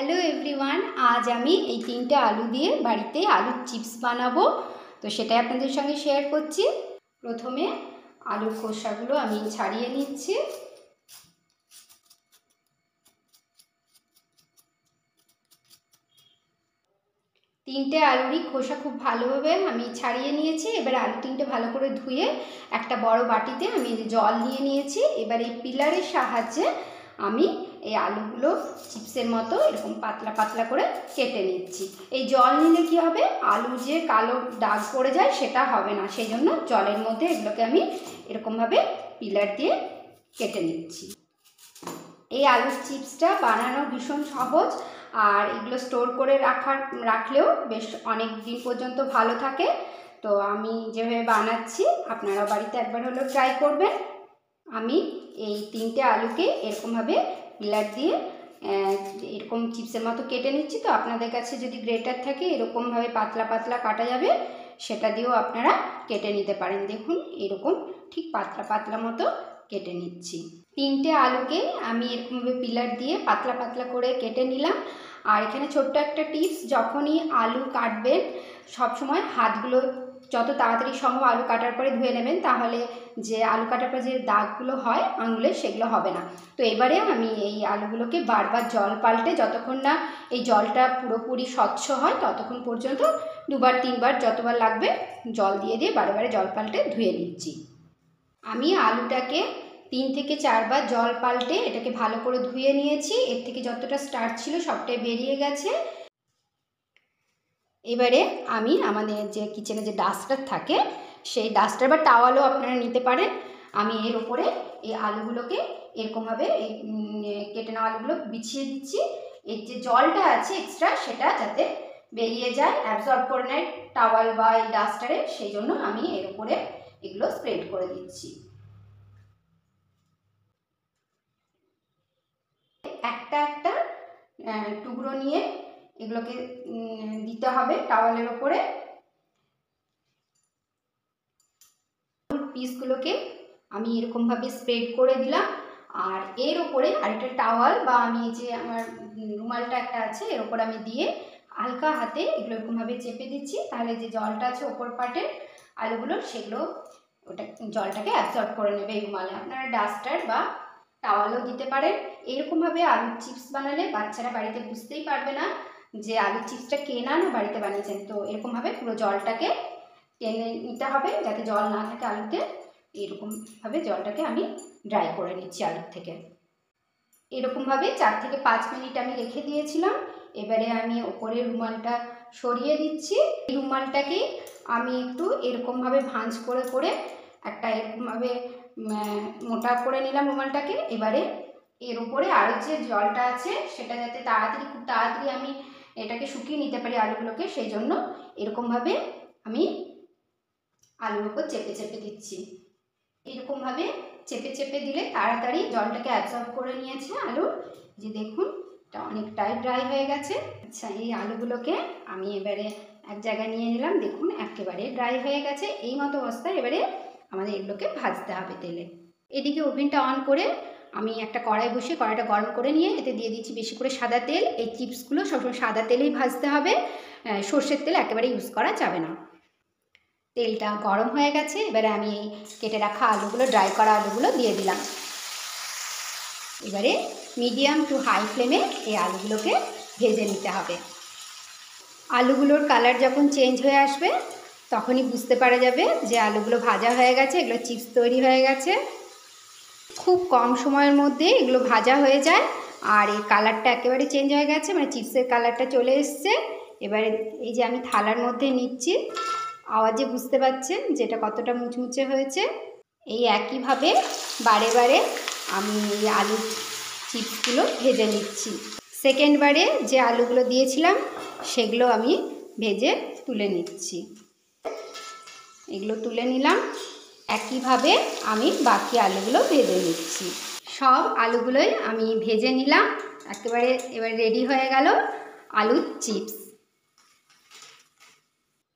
Hello everyone, আজ আমি এই 3টে আলু দিয়ে বাড়িতে আলুর চিপস বানাবো। তো সেটাই আপনাদের সঙ্গে শেয়ার করছি। প্রথমে আলুর খোসাগুলো আমি ছাড়িয়ে নিচ্ছি। তিনটে আলুরই খোসা খুব ভালোভাবে আমি ছাড়িয়ে নিয়েছি। এবার আলু তিনটে ভালো করে ধুয়ে একটা বড় বাটিতে আমি জল নিয়ে নিয়েছি। এবার এই পিলারের সাহায্যে আমি এই আলুগুলো চিপসের মতো এরকম পাতলা পাতলা করে কেটে নিচ্ছি। এই জল নিলে কি হবে, আলু যে কালো দাগ পড়ে যায় সেটা হবে না, সেই জন্য জলের মধ্যে এগুলোকে আমি এরকমভাবে পিলার দিয়ে কেটে নিচ্ছি। এই আলুর চিপসটা বানানো ভীষণ সহজ, আর এগুলো স্টোর করে রাখলেও বেশ অনেক দিন পর্যন্ত ভালো থাকে। তো আমি যেভাবে বানাচ্ছি আপনারা বাড়িতে একবার হলেও ট্রাই করবেন। আমি এই 3টে আলুকে এরকমভাবে পিলার দিয়ে এরকম চিপসের মতো কেটে নিচ্ছি। তো আপনাদের কাছে যদি গ্রেটার থাকে এরকমভাবে পাতলা পাতলা কাটা যাবে, সেটা দিয়েও আপনারা কেটে নিতে পারেন। দেখুন এরকম ঠিক পাতলা পাতলা মতো কেটে নিচ্ছি। 3টে আলুকে আমি এরকমভাবে পিলার দিয়ে পাতলা পাতলা করে কেটে নিলাম। আর এখানে ছোট্ট একটা টিপস, যখনই আলু কাটবেন সবসময় হাতগুলো যত তাড়াতাড়ি সম্ভব আলু কাটার পরে ধুয়ে নেবেন, তাহলে যে আলু কাটার পরে যে দাগগুলো হয় আঙুলে সেগুলো হবে না। তো এবারে আমি এই আলুগুলোকে বারবার জল পাল্টে, যতক্ষণ না এই জলটা পুরোপুরি স্বচ্ছ হয় ততক্ষণ পর্যন্ত 2বার 3বার যতবার লাগবে জল দিয়ে দিয়ে বারে বারে জল পাল্টে ধুয়ে নিচ্ছি। আমি আলুটাকে 3 থেকে 4বার জল পাল্টে এটাকে ভালো করে ধুয়ে নিয়েছি। এর থেকে যতটা স্টার্চ ছিল সবটাই বেরিয়ে গেছে। এবারে আমি আমাদের যে কিচেনে যে ডাস্টার থাকে সেই ডাস্টার বা টাওয়ালও আপনারা নিতে পারেন। আমি এর ওপরে এই আলুগুলোকে এরকমভাবে এই কেটে নেওয়া আলুগুলো বিছিয়ে দিচ্ছি। এর যে জলটা আছে এক্সট্রা সেটা যাতে বেরিয়ে যায়, অ্যাবজর্ব করে নেয় টাওয়াল বা এই ডাস্টারে, সেই জন্য আমি এর উপরে এগুলো স্প্রেড করে দিচ্ছি। একটা একটা টুকরো নিয়ে এগুলোকে দিতে হবে টাওয়ালের ওপরে। পিসগুলোকে আমি এরকমভাবে স্প্রেড করে দিলাম। আর এর ওপরে আরেকটা টাওয়াল বা আমি যে আমার রুমালটা একটা আছে এর ওপরে আমি দিয়ে হালকা হাতে এগুলো এরকমভাবে চেপে দিচ্ছি। তাহলে যে জলটা আছে ওপর পাটের আলুগুলোর সেগুলো ওটা জলটাকে অ্যাবজর্ব করে নেবে এই রুমালে। আপনারা ডাস্টার বা টাওয়ালও দিতে পারেন। এরকমভাবে আলুর চিপস বানালে বাচ্চারা বাড়িতে বুঝতেই পারবে না যে আলুর চিপসটা কেনা না বাড়িতে বানিয়েছেন। তো এরকমভাবে পুরো জলটাকে টেনে নিতে হবে যাতে জল না থাকে আলুতে। এরকমভাবে জলটাকে আমি ড্রাই করে নিচ্ছি আলুর থেকে। এরকমভাবে 4 থেকে 5 মিনিট আমি রেখে দিয়েছিলাম। এবারে আমি ওপরের রুমালটা সরিয়ে দিচ্ছি। এই রুমালটাকে আমি একটু এরকমভাবে ভাঁজ করে করে একটা এরকমভাবে মোটা করে নিলাম রুমালটাকে। এবারে এর উপরে আরও যে জলটা আছে সেটা যাতে খুব তাড়াতাড়ি আমি এটাকে শুকিয়ে নিতে পারি আলুগুলোকে, সেই জন্য এরকমভাবে আমি আলুর উপর চেপে চেপে দিচ্ছি। এরকমভাবে চেপে চেপে দিলে তাড়াতাড়ি জলটাকে অ্যাবজর্ব করে নিয়েছে আলু। যে দেখুন এটা অনেকটাই ড্রাই হয়ে গেছে। আচ্ছা, এই আলুগুলোকে আমি এবারে এক জায়গায় নিয়ে নিলাম। দেখুন একেবারে ড্রাই হয়ে গেছে। এই মতো অবস্থায় এবারে আমাদের এগুলোকে ভাজতে হবে তেলে। এদিকে ওভেনটা অন করে আমি একটা কড়াই বসিয়ে কড়াইটা গরম করে নিয়ে এতে দিয়ে দিচ্ছি বেশি করে সাদা তেল। এই চিপসগুলো সবসময় সাদা তেলেই ভাজতে হবে, সর্ষের তেল একেবারে ইউজ করা যাবে না। তেলটা গরম হয়ে গেছে। এবারে আমি এই কেটে রাখা আলুগুলো, ড্রাই করা আলুগুলো দিয়ে দিলাম। এবারে মিডিয়াম টু হাই ফ্লেমে এই আলুগুলোকে ভেজে নিতে হবে। আলুগুলোর কালার যখন চেঞ্জ হয়ে আসবে তখনই বুঝতে পারা যাবে যে আলুগুলো ভাজা হয়ে গেছে, এগুলো চিপস তৈরি হয়ে গেছে। খুব কম সময়ের মধ্যে এগুলো ভাজা হয়ে যায় আর এই কালারটা একেবারে চেঞ্জ হয়ে গেছে, মানে চিপসের কালারটা চলে এসছে। এবারে এই যে আমি থালার মধ্যে নিচ্ছি, আওয়াজে বুঝতে পারছেন যেটা কতটা মুচমুচে হয়েছে। এই একইভাবে বারে বারে আমি এই আলুর চিপসগুলো ভেজে নিচ্ছি। সেকেন্ডবারে যে আলুগুলো দিয়েছিলাম সেগুলো আমি ভেজে তুলে নিচ্ছি। এগুলো তুলে নিলাম। একইভাবে আমি বাকি আলুগুলো ভেজে নিচ্ছি। সব আলুগুলোই আমি ভেজে নিলাম একেবারে। এবার রেডি হয়ে গেল আলুর চিপস।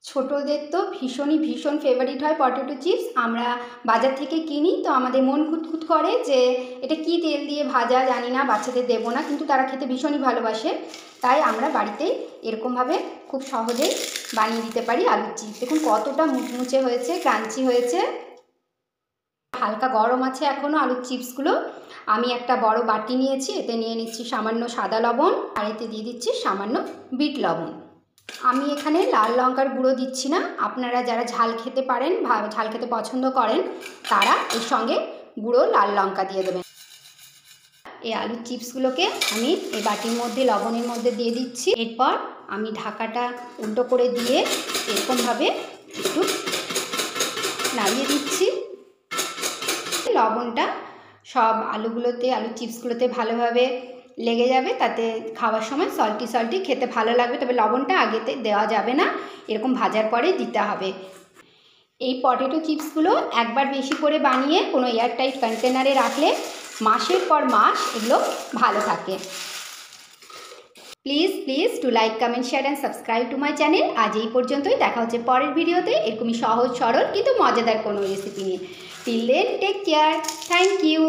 ছোটদের তো ভীষণ ফেভারিট হয় পটেটো চিপস। আমরা বাজার থেকে কিনি, তো আমাদের মন খুঁতখুত করে যে এটা কি তেল দিয়ে ভাজা জানি না, বাচ্চাদের দেবো না, কিন্তু তারা খেতে ভীষণই ভালোবাসে। তাই আমরা বাড়িতেই এরকমভাবে খুব সহজেই বানিয়ে দিতে পারি আলুর চিপস। দেখুন কতটা মুচমুচে হয়েছে, ক্রাঞ্চি হয়েছে। হালকা গরম আছে এখনও আলুর চিপসগুলো। আমি একটা বড় বাটি নিয়েছি, এতে নিয়ে নিচ্ছি সামান্য সাদা লবণ, আর এতে দিয়ে দিচ্ছি সামান্য বিট লবণ। আমি এখানে লাল লঙ্কার গুঁড়ো দিচ্ছি না, আপনারা যারা ঝাল খেতে পারেন, ঝাল খেতে পছন্দ করেন, তারা এর সঙ্গে গুঁড়ো লাল লঙ্কা দিয়ে দেবেন। এই আলুর চিপসগুলোকে আমি এই বাটির মধ্যে লবণের মধ্যে দিয়ে দিচ্ছি। এরপর আমি ঢাকাটা উল্টো করে দিয়ে এরকমভাবে একটু নাড়িয়ে দিচ্ছি। লবণটা সব আলুগুলোতে, আলুর চিপসগুলোতে ভালোভাবে লেগে যাবে, তাতে খাওয়ার সময় সল্টি খেতে ভালো লাগবে। তবে লবণটা আগেতে দেওয়া যাবে না, এরকম ভাজার পরে দিতে হবে। এই পটেটো চিপসগুলো একবার বেশি করে বানিয়ে কোনো এয়ারটাইট কন্টেনারে রাখলে মাসের পর মাস এগুলো ভালো থাকে। Please to like, comment, share and subscribe to my channel. আজ এই পর্যন্তই, দেখা হচ্ছে পরের ভিডিওতে এরকমই সহজ সরল কিন্তু মজাদার কোনো রেসিপি নিয়ে। Till then take care, thank you.